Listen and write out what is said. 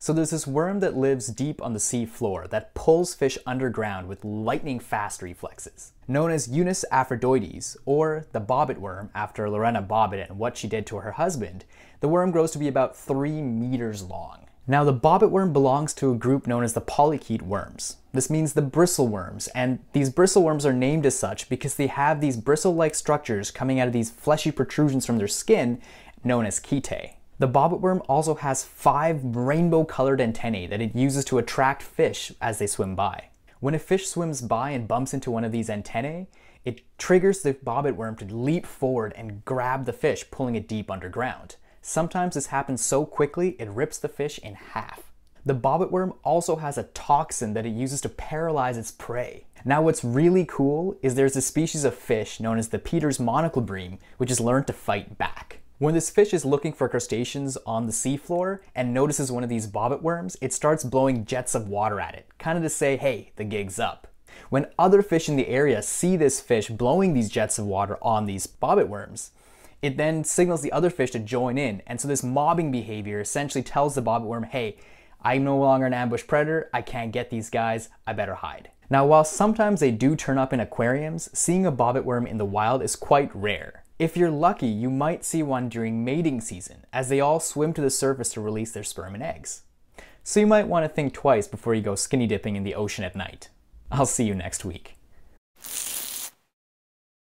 So there's this worm that lives deep on the sea floor that pulls fish underground with lightning fast reflexes. Known as Eunice Aphrodiotes, or the bobbit worm after Lorena Bobbitt and what she did to her husband, the worm grows to be about 3 meters long. Now the bobbit worm belongs to a group known as the polychaete worms. This means the bristle worms, and these bristle worms are named as such because they have these bristle-like structures coming out of these fleshy protrusions from their skin known as chaetae. The bobbit worm also has 5 rainbow-colored antennae that it uses to attract fish as they swim by. When a fish swims by and bumps into one of these antennae, it triggers the bobbit worm to leap forward and grab the fish, pulling it deep underground. Sometimes this happens so quickly it rips the fish in half. The bobbit worm also has a toxin that it uses to paralyze its prey. Now what's really cool is there's a species of fish known as the Peter's monocle bream, which has learned to fight back. When this fish is looking for crustaceans on the seafloor and notices one of these bobbit worms, it starts blowing jets of water at it, kind of to say, hey, the gig's up. When other fish in the area see this fish blowing these jets of water on these bobbit worms, it then signals the other fish to join in, and so this mobbing behavior essentially tells the bobbit worm, hey, I'm no longer an ambush predator, I can't get these guys, I better hide. Now while sometimes they do turn up in aquariums, seeing a bobbit worm in the wild is quite rare. If you're lucky, you might see one during mating season, as they all swim to the surface to release their sperm and eggs. So you might want to think twice before you go skinny dipping in the ocean at night. I'll see you next week.